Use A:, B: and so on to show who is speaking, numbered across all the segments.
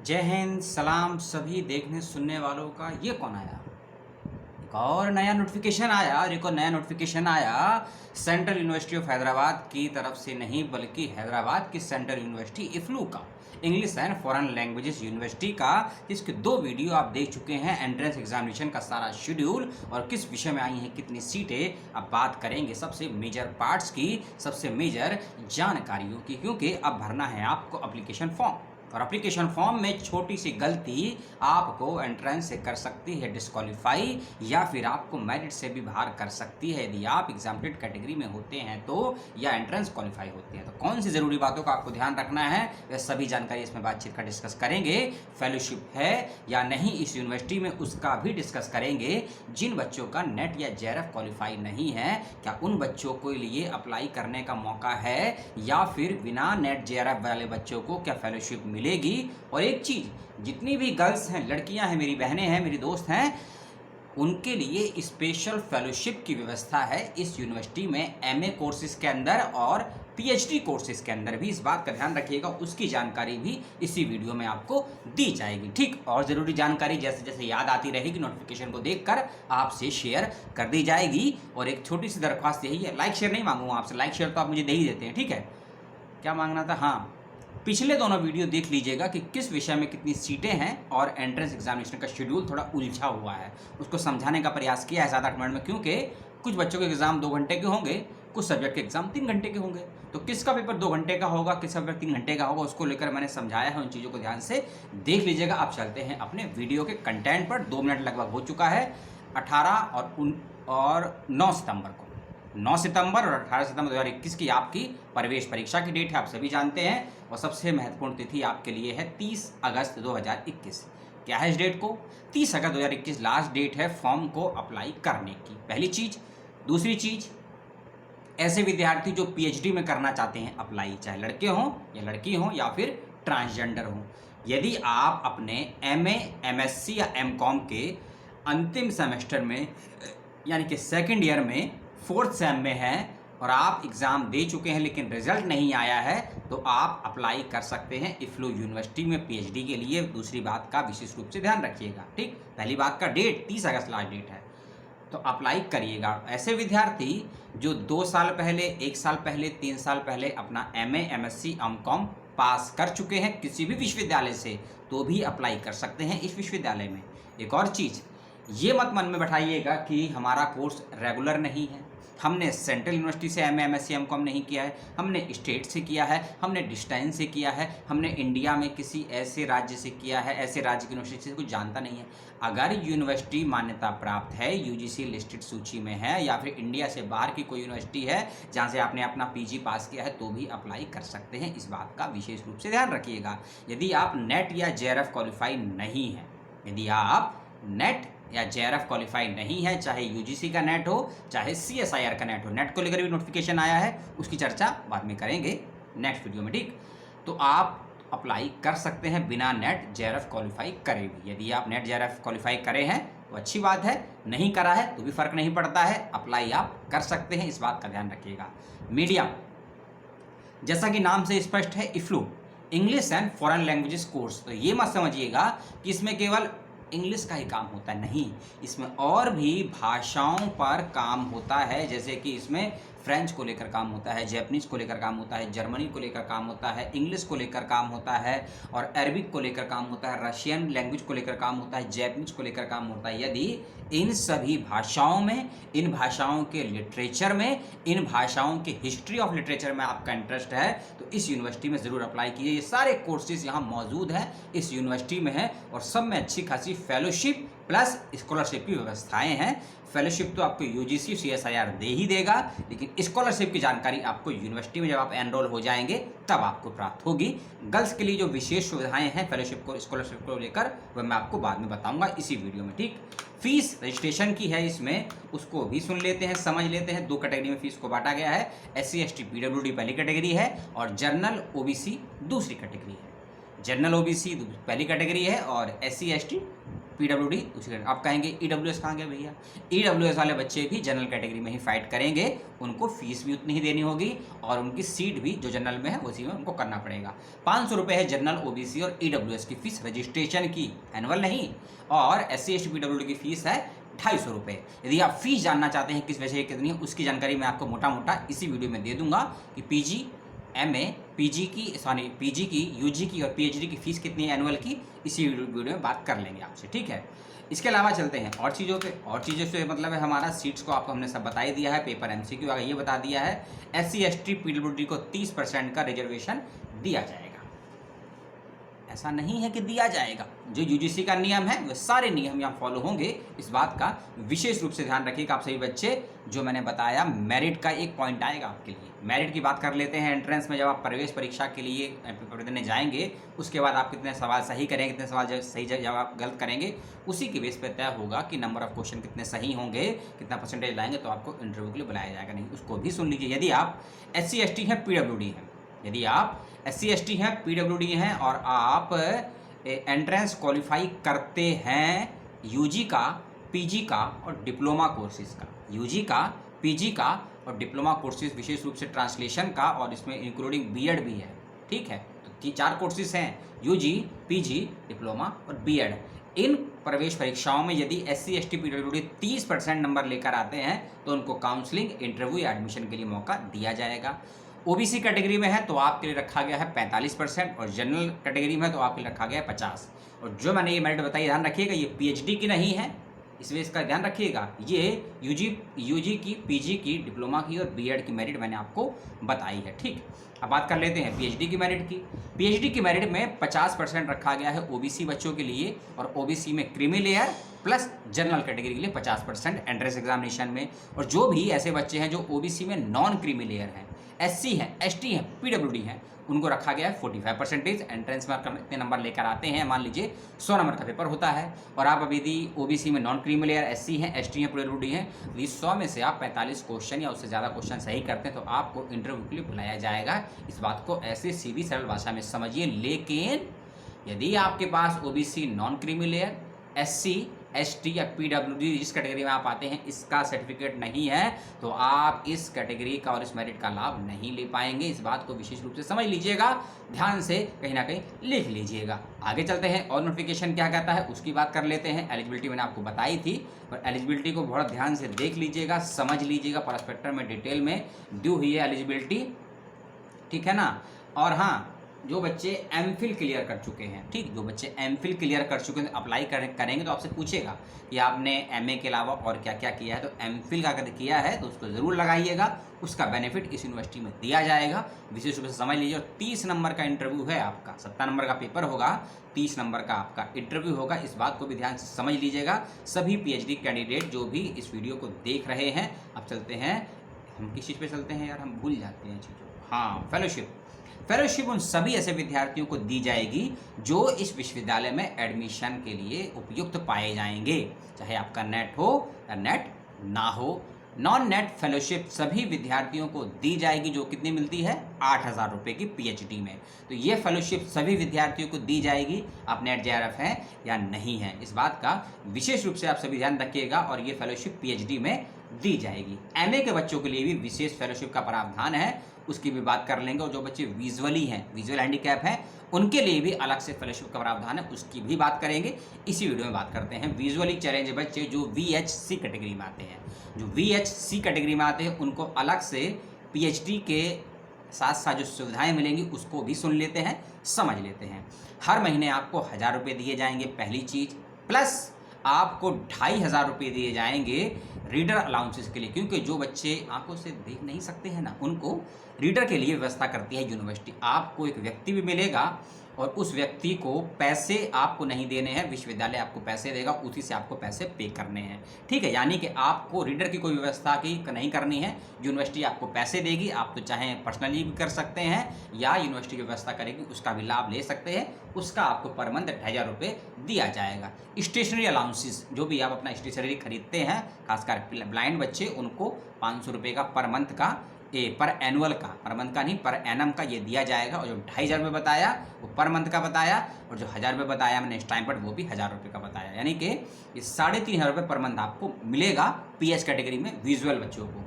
A: जय हिंद, सलाम सभी देखने सुनने वालों का। ये कौन आया? एक और नया नोटिफिकेशन आया और एक और नया नोटिफिकेशन आया सेंट्रल यूनिवर्सिटी ऑफ हैदराबाद की तरफ से नहीं, बल्कि हैदराबाद की सेंट्रल यूनिवर्सिटी इफ्लू का, English and foreign languages university का। जिसके दो वीडियो आप देख चुके हैं, एंट्रेंस एग्जामिनेशन का सारा शेड्यूल और किस विषय में आई हैं, कितनी सीटें। अब बात करेंगे सबसे मेजर पार्ट्स की, सबसे मेजर जानकारियों की, क्योंकि अब भरना है आपको एप्लीकेशन फॉर्म। और एप्लीकेशन फॉर्म में छोटी सी गलती आपको एंट्रेंस से कर सकती है डिस्क्वालीफाई, या फिर आपको मेरिट से भी बाहर कर सकती है यदि आप एग्जामिनेड कैटेगरी में होते हैं तो, या एंट्रेंस क्वालिफाई होते हैं तो। कौन सी ज़रूरी बातों का आपको ध्यान रखना है, वह सभी जानकारी इसमें बातचीत का डिस्कस करेंगे। फेलोशिप है या नहीं इस यूनिवर्सिटी में, उसका भी डिस्कस करेंगे। जिन बच्चों का नेट या जेआरएफ क्वालिफाई नहीं है, क्या उन बच्चों के लिए अप्लाई करने का मौका है, या फिर बिना नेट जेआरएफ वाले बच्चों को क्या फेलोशिप मिलेगी। और एक चीज़, जितनी भी गर्ल्स हैं, लड़कियां हैं, मेरी बहनें हैं, मेरी दोस्त हैं, उनके लिए स्पेशल फेलोशिप की व्यवस्था है इस यूनिवर्सिटी में, एमए कोर्सेज के अंदर और पीएचडी कोर्सेज के अंदर भी। इस बात का ध्यान रखिएगा, उसकी जानकारी भी इसी वीडियो में आपको दी जाएगी। ठीक, और ज़रूरी जानकारी जैसे जैसे याद आती रहेगी नोटिफिकेशन को देखकर आपसे शेयर कर दी जाएगी। और एक छोटी सी दरख्वास्त यही है, लाइक शेयर नहीं मांगूंगा आपसे, लाइक शेयर तो आप मुझे दे ही देते हैं, ठीक है। क्या मांगना था? हाँ, पिछले दोनों वीडियो देख लीजिएगा कि किस विषय में कितनी सीटें हैं, और एंट्रेंस एग्जामिनेशन का शेड्यूल थोड़ा उलझा हुआ है, उसको समझाने का प्रयास किया है 7-8 मिनट में, क्योंकि कुछ बच्चों के एग्ज़ाम 2 घंटे के होंगे, कुछ सब्जेक्ट के एग्ज़ाम 3 घंटे के होंगे। तो किसका पेपर 2 घंटे का होगा, किसका पेपर 3 घंटे का होगा, उसको लेकर मैंने समझाया है। उन चीज़ों को ध्यान से देख लीजिएगा। अब चलते हैं अपने वीडियो के कंटेंट पर। 2 मिनट लगभग हो चुका है। 18 और 9 सितंबर को, 9 सितंबर और 18 सितंबर 2021 की आपकी प्रवेश परीक्षा की डेट है, आप सभी जानते हैं। और सबसे महत्वपूर्ण तिथि आपके लिए है 30 अगस्त 2021। क्या है इस डेट को? 30 अगस्त 2021 लास्ट डेट है फॉर्म को अप्लाई करने की, पहली चीज़। दूसरी चीज़, ऐसे विद्यार्थी जो पीएचडी में करना चाहते हैं अप्लाई, चाहे लड़के हों या लड़की हों या फिर ट्रांसजेंडर हों, यदि आप अपने एमए, एमएससी या एमकॉम के अंतिम सेमेस्टर में, यानी कि सेकेंड ईयर में 4th सेम में हैं और आप एग्ज़ाम दे चुके हैं लेकिन रिजल्ट नहीं आया है, तो आप अप्लाई कर सकते हैं इफ्लू यूनिवर्सिटी में पीएचडी के लिए। दूसरी बात का विशेष रूप से ध्यान रखिएगा, ठीक। पहली बात का डेट 30 अगस्त लास्ट डेट है, तो अप्लाई करिएगा। ऐसे विद्यार्थी जो 2 साल पहले, 1 साल पहले, 3 साल पहले अपना एमए, एमएससी, एमकॉम पास कर चुके हैं किसी भी विश्वविद्यालय से, तो भी अप्लाई कर सकते हैं इस विश्वविद्यालय में। एक और चीज़, ये मत मन में बैठाइएगा कि हमारा कोर्स रेगुलर नहीं है, हमने सेंट्रल यूनिवर्सिटी से एमए, एमएससी, एमकॉम नहीं किया है, हमने स्टेट से किया है, हमने डिस्टेंस से किया है, हमने इंडिया में किसी ऐसे राज्य से किया है, ऐसे राज्य की यूनिवर्सिटी से कुछ जानता नहीं है। अगर यूनिवर्सिटी मान्यता प्राप्त है, यूजीसी लिस्टेड सूची में है, या फिर इंडिया से बाहर की कोई यूनिवर्सिटी है जहाँ से आपने अपना पीजी पास किया है, तो भी अप्लाई कर सकते हैं। इस बात का विशेष रूप से ध्यान रखिएगा। यदि आप नेट या जेआरएफ क्वालिफाई नहीं है, यदि आप नेट या जेआरएफ क्वालिफाई नहीं है, चाहे यूजीसी का नेट हो, चाहे सीएसआईआर का नेट हो, नेट को लेकर भी नोटिफिकेशन आया है, उसकी चर्चा बाद में करेंगे नेक्स्ट वीडियो में, ठीक। तो आप अप्लाई कर सकते हैं बिना नेट जेआरएफ क्वालिफाई करे भी। यदि आप नेट जेआरएफ क्वालिफाई करे हैं तो अच्छी बात है, नहीं करा है तो भी फ़र्क नहीं पड़ता है, अप्लाई आप कर सकते हैं। इस बात का ध्यान रखिएगा। मीडियम, जैसा कि नाम से स्पष्ट है, EFLU English and foreign languages course. तो ये मत समझिएगा कि इसमें केवल इंग्लिश का ही काम होता है, नहीं, इसमें और भी भाषाओं पर काम होता है। जैसे कि इसमें फ्रेंच को लेकर काम होता है, जैपनीज़ को लेकर काम होता है, जर्मनी को लेकर काम होता है, इंग्लिश को लेकर काम होता है, और अरबिक को लेकर काम होता है, रशियन लैंग्वेज को लेकर काम होता है, जैपनीज़ को लेकर काम होता है। यदि इन सभी भाषाओं में, इन भाषाओं के लिटरेचर में, इन भाषाओं के हिस्ट्री ऑफ लिटरेचर में आपका इंटरेस्ट है, तो इस यूनिवर्सिटी में ज़रूर अप्लाई कीजिए। ये सारे कोर्सेज यहाँ मौजूद हैं, इस यूनिवर्सिटी में हैं, और सब में अच्छी खासी फेलोशिप प्लस स्कॉलरशिप की व्यवस्थाएं हैं। फेलोशिप तो आपको यूजीसी, सीएसआईआर दे ही देगा, लेकिन स्कॉलरशिप की जानकारी आपको यूनिवर्सिटी में जब आप एनरोल हो जाएंगे तब आपको प्राप्त होगी। गर्ल्स के लिए जो विशेष सुविधाएं हैं फेलोशिप को, स्कॉलरशिप को लेकर, वह मैं आपको बाद में बताऊंगा इसी वीडियो में, ठीक। फीस रजिस्ट्रेशन की है इसमें, उसको भी सुन लेते हैं, समझ लेते हैं। 2 कैटेगरी में फीस को बांटा गया है, SC ST PWD पहली कैटेगरी है और जनरल OBC दूसरी कैटेगरी है। जनरल OBC पहली कैटेगरी है और SC ST PWD उसी आप कहेंगे EWS कहाँ गए भैया, EWS वाले बच्चे भी जनरल कैटेगरी में ही फाइट करेंगे, उनको फीस भी उतनी ही देनी होगी और उनकी सीट भी जो जनरल में है उसी में उनको करना पड़ेगा। 500 रुपये है जनरल, OBC और EWS की फीस रजिस्ट्रेशन की, एनुअल नहीं, और SC ST PWD की फीस है 250 रुपये। यदि आप फीस जानना चाहते हैं किस वजह से कितनी है, उसकी जानकारी मैं आपको मोटा मोटा इसी वीडियो में दे दूंगा कि PG MA PG की UG की और PhD की फीस कितनी है एनुअल की, इसी वीडियो में बात कर लेंगे आपसे, ठीक है। इसके अलावा चलते हैं और चीज़ों पे, और चीज़ों से मतलब है हमारा सीट्स को आपको हमने सब बता ही दिया है, पेपर MCQ आगे ये बता दिया है, SC ST PWD को 30% का रिजर्वेशन दिया जाएगा। ऐसा नहीं है कि दिया जाएगा, जो UGC का नियम है वो सारे नियम यहाँ फॉलो होंगे, इस बात का विशेष रूप से ध्यान रखिएगा आप सभी बच्चे। जो मैंने बताया मेरिट का एक पॉइंट आएगा आपके लिए, मेरिट की बात कर लेते हैं। एंट्रेंस में जब आप प्रवेश परीक्षा के लिए पेपर देने जाएंगे, उसके बाद आप कितने सवाल सही करेंगे, कितने सवाल सही जवाब गलत करेंगे, उसी के बेस पर तय होगा कि नंबर ऑफ क्वेश्चन कितने सही होंगे, कितना परसेंटेज लाएंगे, तो आपको इंटरव्यू के लिए बुलाया जाएगा नहीं, उसको भी सुन लीजिए। यदि आप SC ST हैं PWD हैं, यदि आप SC ST हैं PWD हैं और आप एंट्रेंस क्वालिफाई करते हैं UG का, PG का और डिप्लोमा कोर्सेज का, UG का, PG का और डिप्लोमा कोर्सेज, विशेष रूप से ट्रांसलेशन का, और इसमें इंक्लूडिंग BEd भी है, ठीक है। तो 4 कोर्सेज हैं, UG, PG, डिप्लोमा और BEd। इन प्रवेश परीक्षाओं में यदि SC ST PWD 30% नंबर लेकर आते हैं तो उनको काउंसलिंग, इंटरव्यू या एडमिशन के लिए मौका दिया जाएगा। OBC कैटेगरी में है तो आपके लिए रखा गया है 45% और जनरल कैटेगरी में है तो आपके लिए रखा गया है 50। और जो मैंने ये मेरिट बताई, ध्यान रखिएगा, ये PhD की नहीं है, इसमें इसका ध्यान रखिएगा, ये UG की, PG की, डिप्लोमा की और BEd की मेरिट मैंने आपको बताई है, ठीक। अब बात कर लेते हैं PhD की मेरिट की। PhD की मेरिट में 50% रखा गया है OBC बच्चों के लिए, और OBC में creamy layer plus general category के लिए 50% एंट्रेंस एग्जामिनेशन में। और जो भी ऐसे बच्चे हैं जो OBC में नॉन क्रीमी लेयर हैं, SC हैं, ST हैं, PWD हैं, उनको रखा गया है 45%। एंट्रेंस में इतने नंबर लेकर आते हैं, मान लीजिए 100 नंबर का पेपर होता है, और आप अभी यदि OBC में नॉन क्रीमी लेयर SC हैं, ST हैं, PWD हैं, यदि 100 में से आप 45 क्वेश्चन या उससे ज़्यादा क्वेश्चन सही करते हैं तो आपको इंटरव्यू के लिए बुलाया जाएगा। इस बात को ऐसे सीधी सरल भाषा में समझिए। लेकिन यदि आपके पास OBC non creamy layer, SC ST या PWD जिस कैटेगरी में आप आते हैं इसका सर्टिफिकेट नहीं है, तो आप इस कैटेगरी का और इस मेरिट का लाभ नहीं ले पाएंगे। इस बात को विशेष रूप से समझ लीजिएगा, ध्यान से कहीं ना कहीं लिख लीजिएगा। आगे चलते हैं और नोटिफिकेशन क्या कहता है उसकी बात कर लेते हैं। एलिजिबिलिटी मैंने आपको बताई थी, पर एलिजिबिलिटी को बहुत ध्यान से देख लीजिएगा, समझ लीजिएगा, प्रोस्पेक्टस में डिटेल में दी हुई है एलिजिबिलिटी, ठीक है ना। और हाँ, जो बच्चे MPhil क्लियर कर चुके हैं, ठीक, जो बच्चे MPhil क्लियर कर चुके हैं अप्लाई करेंगे तो आपसे पूछेगा कि आपने MA के अलावा और क्या क्या किया है, तो MPhil का अगर किया है तो उसको ज़रूर लगाइएगा, उसका बेनिफिट इस यूनिवर्सिटी में दिया जाएगा, विशेष रूप से समझ लीजिए। और 30 नंबर का इंटरव्यू है आपका, 70 नंबर का पेपर होगा, 30 नंबर का आपका इंटरव्यू होगा, इस बात को भी ध्यान से समझ लीजिएगा सभी PhD कैंडिडेट जो भी इस वीडियो को देख रहे हैं। अब चलते हैं, हम किस चीज़ पर चलते हैं यार, हम भूल जाते हैं चीज़ों को। हाँ, फेलोशिप उन सभी ऐसे विद्यार्थियों को दी जाएगी जो इस विश्वविद्यालय में एडमिशन के लिए उपयुक्त पाए जाएंगे, चाहे आपका नेट हो या नेट ना हो। नॉन नेट फेलोशिप सभी विद्यार्थियों को दी जाएगी, जो कितनी मिलती है, 8,000 रुपये की PhD में। तो ये फेलोशिप सभी विद्यार्थियों को दी जाएगी, आप नेट JRF हैं या नहीं हैं, इस बात का विशेष रूप से आप सभी ध्यान रखिएगा। और ये फेलोशिप PhD में दी जाएगी। MA के बच्चों के लिए भी विशेष फेलोशिप का प्रावधान है, उसकी भी बात कर लेंगे। और जो बच्चे विजुअली हैं, विजुअल हैंडीकैप हैं, उनके लिए भी अलग से फेलोशिप का प्रावधान है, उसकी भी बात करेंगे, इसी वीडियो में बात करते हैं। विजुअली चैलेंज बच्चे जो VHC कैटेगरी में आते हैं, जो VHC कैटेगरी में आते हैं उनको अलग से PhD के साथ साथ जो सुविधाएं मिलेंगी उसको भी सुन लेते हैं, समझ लेते हैं। हर महीने आपको 1,000 रुपये दिए जाएंगे, पहली चीज़, प्लस आपको 2,500 रुपये दिए जाएंगे रीडर अलाउंसेस के लिए, क्योंकि जो बच्चे आंखों से देख नहीं सकते हैं ना, उनको रीडर के लिए व्यवस्था करती है यूनिवर्सिटी। आपको एक व्यक्ति भी मिलेगा और उस व्यक्ति को पैसे आपको नहीं देने हैं, विश्वविद्यालय आपको पैसे देगा, उसी से आपको पैसे पे करने हैं, ठीक है। यानी कि आपको रीडर की कोई व्यवस्था की नहीं करनी है, यूनिवर्सिटी आपको पैसे देगी, आप तो चाहे पर्सनली भी कर सकते हैं या यूनिवर्सिटी की व्यवस्था करेगी, उसका भी लाभ ले सकते हैं। उसका आपको पर मंथ 2,500 रुपये दिया जाएगा। स्टेशनरी अलाउंसेस, जो भी आप अपना स्टेशनरी खरीदते हैं, खासकर ब्लाइंड बच्चे, उनको 500 रुपये का पर मंथ का पर एनुअल का, पर मंथ का नहीं, पर एनम का ये दिया जाएगा। और जो 2,500 रुपये बताया वो पर मंथ का बताया, और जो 1,000 रुपये बताया मैंने इस टाइम पर वो भी 1,000 रुपये का बताया। यानी कि ये 3,500 रुपये पर मंथ आपको मिलेगा पीएच कैटेगरी में विजुअल बच्चों को।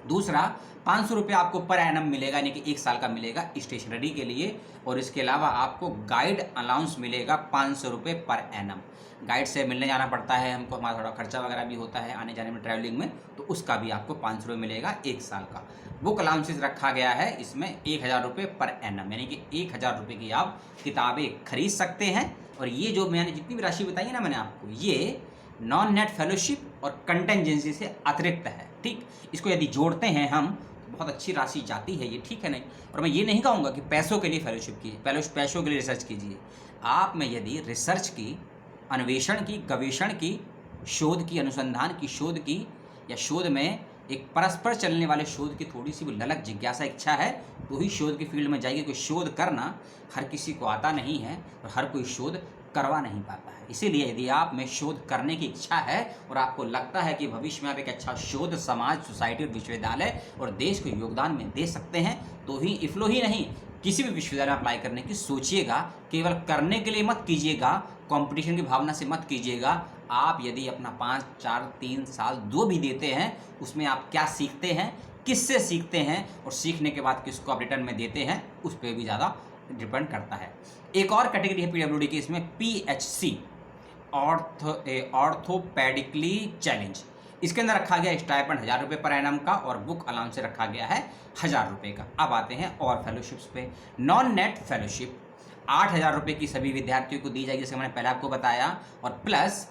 A: दूसरा 500 रुपये आपको पर एनम मिलेगा, यानी कि 1 साल का मिलेगा स्टेशनरी के लिए। और इसके अलावा आपको गाइड अलाउंस मिलेगा 500 रुपये पर एनम। गाइड से मिलने जाना पड़ता है हमको, हमारा थोड़ा खर्चा वगैरह भी होता है आने जाने में, ट्रैवलिंग में, तो उसका भी आपको 500 रुपये मिलेगा 1 साल का। बुक अलाउंसेस रखा गया है इसमें 1,000 रुपये पर एनम, यानी कि 1,000 रुपये की आप किताबें खरीद सकते हैं। और ये जो मैंने जितनी भी राशि बताई है ना मैंने आपको, ये नॉन नेट फेलोशिप और कंटेंजेंसी से अतिरिक्त है। ठीक, इसको यदि जोड़ते हैं हम तो बहुत अच्छी राशि जाती है ये, ठीक है नहीं। और मैं ये नहीं कहूँगा कि पैसों के लिए फेलोशिप कीजिए, पैसों के लिए रिसर्च कीजिए। आप में यदि रिसर्च की, अन्वेषण की, गवेषण की, शोध की, अनुसंधान की, शोध की, या शोध में एक परस्पर चलने वाले शोध की थोड़ी सी भी ललक, जिज्ञासा, इच्छा है तो ही शोध की फील्ड में जाइए। कोई शोध करना हर किसी को आता नहीं है और हर कोई शोध करवा नहीं पाता है। इसीलिए यदि आप में शोध करने की इच्छा है और आपको लगता है कि भविष्य में आप एक अच्छा शोध समाज, सोसाइटी और विश्वविद्यालय और देश को योगदान में दे सकते हैं, तो ही इफ्लो ही नहीं किसी भी विश्वविद्यालय में अप्लाई करने की सोचिएगा। केवल करने के लिए मत कीजिएगा, कंपटीशन की भावना से मत कीजिएगा। आप यदि अपना 5, 4, 3 साल जो भी देते हैं उसमें आप क्या सीखते हैं, किससे सीखते हैं, और सीखने के बाद किसको आप रिटर्न में देते हैं, उस पर भी ज़्यादा डिपेंड करता है। एक और कैटेगरी है पीडब्ल्यूडी की, इसमें पीएचसी, ऑर्थोपेडिकली चैलेंज। इसके अंदर रखा गया स्टाइपेंड 1,000 रुपये पर एनम का, और बुक अलाउंस से रखा गया है 1,000 रुपये का। अब आते हैं और फेलोशिप्स पे। नॉन नेट फेलोशिप 8,000 रुपये की सभी विद्यार्थियों को दी जाएगी, जैसे मैंने पहले आपको बताया, और प्लस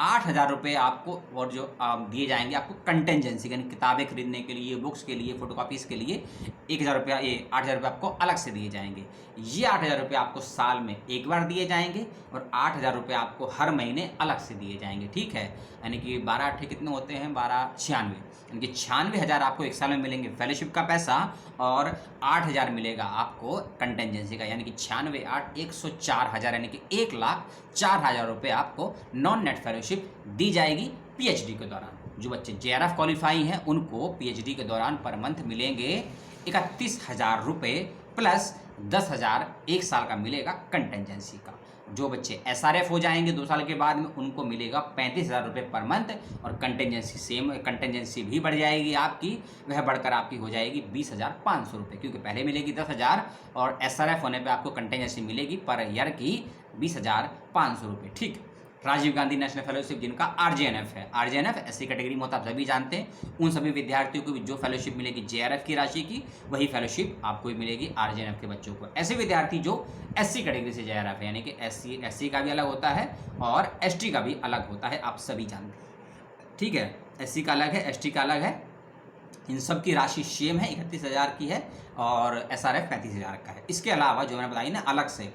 A: 8,000 रुपये आपको और जो दिए जाएंगे आपको कंटेंजेंसी, यानी किताबें खरीदने के लिए, बुक्स के लिए, फोटोकॉपीज़ के लिए 1,000 रुपया, ये 8,000 रुपये आपको अलग से दिए जाएंगे। ये 8,000 रुपये आपको साल में एक बार दिए जाएंगे, और 8,000 रुपये आपको हर महीने अलग से दिए जाएंगे। ठीक है, यानी कि 12 8 कितने होते हैं, 12 96, यानी कि 96,000 आपको एक साल में मिलेंगे फेलोशिप का पैसा, और 8,000 मिलेगा आपको कंटेंजेंसी का, यानी कि 96 8 104,000, यानी कि 1,04,000 रुपये आपको नॉन नेट फेलोशिप दी जाएगी पीएचडी के दौरान। जो बच्चे जेआरएफ क्वालिफाई हैं उनको पीएचडी के दौरान पर मंथ मिलेंगे 31,000 रुपये, प्लस 10,000 एक साल का मिलेगा कंटेंजेंसी का। जो बच्चे एसआरएफ हो जाएंगे 2 साल के बाद में, उनको मिलेगा 35,000 रुपये पर मंथ, और कंटेंजेंसी सेम, कंटेंजेंसी भी बढ़ जाएगी आपकी, वह बढ़कर आपकी हो जाएगी 20,500 रुपये, क्योंकि पहले मिलेगी 10,000 और एसआरएफ होने पे आपको कंटेंजेंसी मिलेगी पर ईयर की 20,500 रुपये। ठीक, राजीव गांधी नेशनल फेलोशिप जिनका आरजेएनएफ है, आरजेएनएफ एससी कैटेगरी में होता है, आप सभी जानते हैं। उन सभी विद्यार्थियों को भी जो फेलोशिप मिलेगी जेआरएफ की राशि की, वही फेलोशिप आपको भी मिलेगी आरजेएनएफ के बच्चों को। ऐसे विद्यार्थी जो एससी कैटेगरी से जेआरएफ है, यानी कि एससी का भी अलग होता है और एसटी का भी अलग होता है, आप सभी जानते हैं। ठीक है, एससी का अलग है, एसटी का अलग है, इन सब की राशि सेम है, 31,000 की है, और एसआरएफ 35,000 का है। इसके अलावा जो मैंने बताई ना अलग से,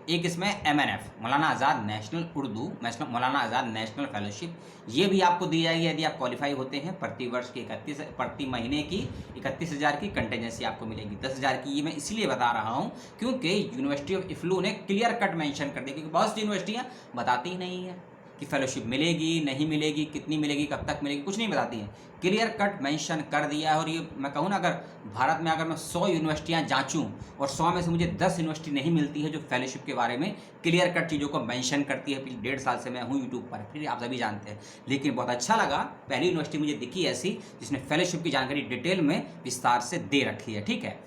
A: एक इसमें एमएनएफ, मौलाना आज़ाद नेशनल उर्दू, मौलाना आज़ाद नेशनल फेलोशिप, ये भी आपको दी जाएगी यदि आप क्वालिफाई होते हैं। प्रति वर्ष की प्रति महीने की 31,000 की कंटेंजेंसी आपको मिलेगी 10,000 की। ये मैं इसलिए बता रहा हूँ क्योंकि यूनिवर्सिटी ऑफ इफ्लू ने क्लियर कट मेंशन कर दिया, क्योंकि बहुत सी यूनिवर्सिटियाँ बताती ही नहीं है कि फेलोशिप मिलेगी, नहीं मिलेगी, कितनी मिलेगी, कब तक मिलेगी, कुछ नहीं बताती हैं। क्लियर कट मेंशन कर दिया है। और ये मैं कहूँ ना, अगर भारत में अगर मैं 100 यूनिवर्सिटियाँ जांचूँ और 100 में से मुझे 10 यूनिवर्सिटी नहीं मिलती है जो फेलोशिप के बारे में क्लियर कट चीज़ों को मेंशन करती है, पिछले 1.5 साल से मैं हूँ यूट्यूब पर, फिर आप सभी जानते हैं। लेकिन बहुत अच्छा लगा, पहली यूनिवर्सिटी मुझे दिखी ऐसी जिसने फेलोशिप की जानकारी डिटेल में विस्तार से दे रखी है। ठीक है,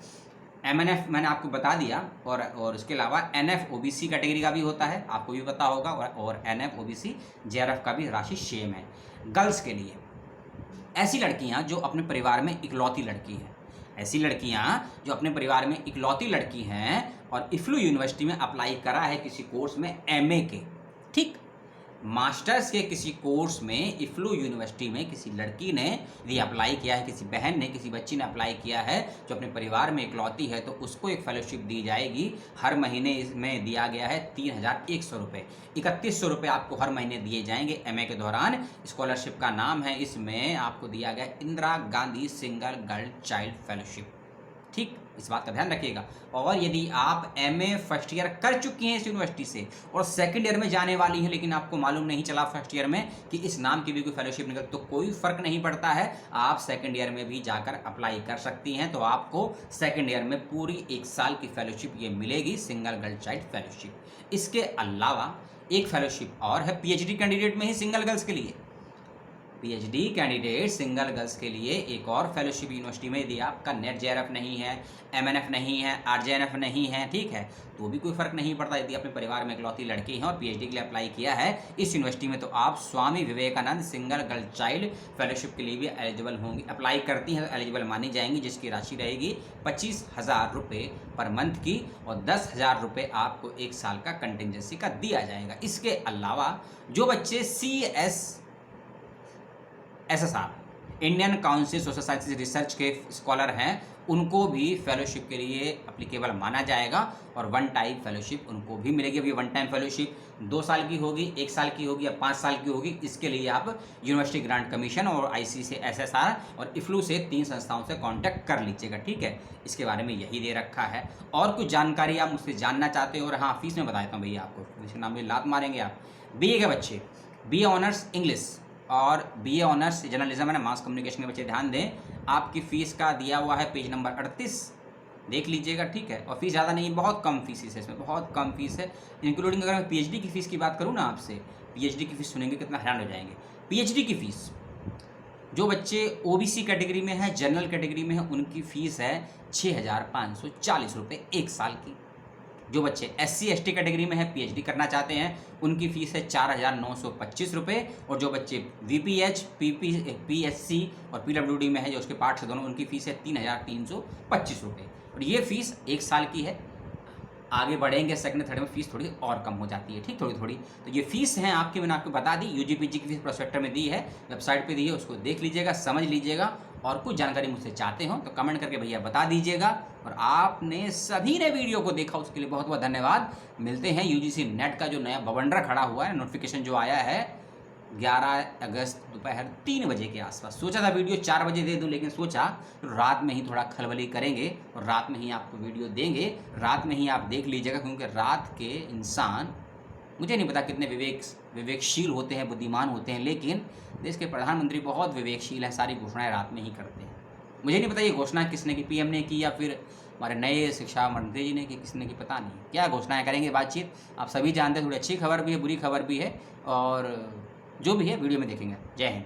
A: एमएनएफ मैंने आपको बता दिया, और इसके अलावा एनएफ ओबीसी कैटेगरी का भी होता है, आपको भी पता होगा, और एनएफ ओबीसी जेआरएफ का भी राशि सेम है। गर्ल्स के लिए ऐसी लड़कियां जो अपने परिवार में इकलौती लड़की हैं, ऐसी लड़कियां जो अपने परिवार में इकलौती लड़की हैं और इफ्लू यूनिवर्सिटी में अप्लाई करा है किसी कोर्स में एमए के, ठीक, मास्टर्स के किसी कोर्स में इफ्लू यूनिवर्सिटी में किसी लड़की ने यदि अप्लाई किया है, किसी बहन ने, किसी बच्ची ने अप्लाई किया है जो अपने परिवार में इकलौती है, तो उसको एक फेलोशिप दी जाएगी। हर महीने इसमें दिया गया है 3,100 रुपये, 3,100 रुपये आपको हर महीने दिए जाएंगे एमए के दौरान। स्कॉलरशिप का नाम है, इसमें आपको दिया गया Indira Gandhi single girl child fellowship. ठीक, इस बात का ध्यान रखिएगा। और यदि आप एमए फर्स्ट ईयर कर चुकी हैं इस यूनिवर्सिटी से और सेकंड ईयर में जाने वाली हैं, लेकिन आपको मालूम नहीं चला फर्स्ट ईयर में कि इस नाम की भी कोई फेलोशिप निकल, तो कोई फर्क नहीं पड़ता है, आप सेकंड ईयर में भी जाकर अप्लाई कर सकती हैं। तो आपको सेकंड ईयर में पूरी 1 साल की फेलोशिप ये मिलेगी, सिंगल गर्ल चाइल्ड फेलोशिप। इसके अलावा एक फेलोशिप और है पीएचडी कैंडिडेट में ही सिंगल गर्ल्स के लिए। पीएचडी कैंडिडेट सिंगल गर्ल्स के लिए एक और फेलोशिप यूनिवर्सिटी में, यदि आपका नेट जेआरएफ नहीं है, एमएनएफ नहीं है, आरजेएनएफ नहीं है, ठीक है, तो भी कोई फर्क नहीं पड़ता। यदि अपने परिवार में इकलौती लड़की हैं और पीएचडी के लिए अप्लाई किया है इस यूनिवर्सिटी में, तो आप Swami Vivekananda single girl child fellowship के लिए भी एलिजिबल होंगी। अप्लाई करती हैं तो एलिजिबल मानी जाएंगी, जिसकी राशि रहेगी 25,000 रुपये पर मंथ की, और 10,000 रुपये आपको 1 साल का कंटिजेंसी का दिया जाएगा। इसके अलावा जो बच्चे SSR Indian council social sciences research के स्कॉलर हैं, उनको भी फेलोशिप के लिए अप्लीकेबल माना जाएगा, और 1 टाइम फेलोशिप उनको भी मिलेगी। अभी 1 टाइम फेलोशिप 2 साल की होगी, 1 साल की होगी या 5 साल की होगी। इसके लिए आप यूनिवर्सिटी ग्रांट कमीशन और IC से SSR और IFLU से 3 संस्थाओं से कांटेक्ट कर लीजिएगा, ठीक है। इसके बारे में यही दे रखा है। और कुछ जानकारी आप मुझसे जानना चाहते हो, और हाँ, फीस में बताता हूँ भैया आपको, इसके नाम में लात मारेंगे आप। BA के बच्चे, BA ऑनर्स इंग्लिश और BA honours journalism and mass communication के बच्चे ध्यान दें, आपकी फ़ीस का दिया हुआ है पेज नंबर 38, देख लीजिएगा, ठीक है। और फीस ज़्यादा नहीं, बहुत कम फीस है इसमें, बहुत कम फीस है। इंक्लूडिंग अगर मैं PhD की फ़ीस की बात करूँ ना आपसे, PhD की फ़ीस सुनेंगे कितना हैरान हो जाएंगे। PhD की फ़ीस जो बच्चे OBC कैटेगरी में है, जनरल कैटेगरी में है, उनकी फ़ीस है 6,540 रुपये 1 साल की। जो बच्चे SC ST कैटेगरी में है, PhD करना चाहते हैं, उनकी फ़ीस है 4,925 रुपये। और जो बच्चे VPH, PSC और PWD में है, जो उसके पार्ट से दोनों, उनकी फ़ीस है 3,325 रुपये। और ये फ़ीस 1 साल की है। आगे बढ़ेंगे सेकंड थर्ड में फ़ीस थोड़ी और कम हो जाती है, ठीक, थोड़ी थोड़ी। तो ये फ़ीस हैं आपकी, मैंने आपको बता दी। UG PG की फ़ीस प्रोस्पेक्टर में दी है, वेबसाइट पे दी है, उसको देख लीजिएगा, समझ लीजिएगा। और कुछ जानकारी मुझसे चाहते हो तो कमेंट करके भैया बता दीजिएगा। और आपने सभी ने वीडियो को देखा, उसके लिए बहुत बहुत धन्यवाद। मिलते हैं UGC नेट का जो नया बवंडर खड़ा हुआ है, नोटिफिकेशन जो आया है 11 अगस्त दोपहर 3 बजे के आसपास। सोचा था वीडियो 4 बजे दे दूं, लेकिन सोचा तो रात में ही थोड़ा खलबली करेंगे और रात में ही आपको वीडियो देंगे, रात में ही आप देख लीजिएगा। क्योंकि रात के इंसान, मुझे नहीं पता कितने विवेकशील होते हैं, बुद्धिमान होते हैं, लेकिन देश के प्रधानमंत्री बहुत विवेकशील हैं, सारी घोषणाएं रात में ही करते हैं। मुझे नहीं पता ये घोषणा किसने की, PM ने की या फिर हमारे नए शिक्षा मंत्री जी ने की, किसने की, पता नहीं क्या घोषणाएं करेंगे। बातचीत आप सभी जानते हैं, थोड़ी अच्छी खबर भी है, बुरी खबर भी है, और जो भी है वीडियो में देखेंगे। जय हिंद।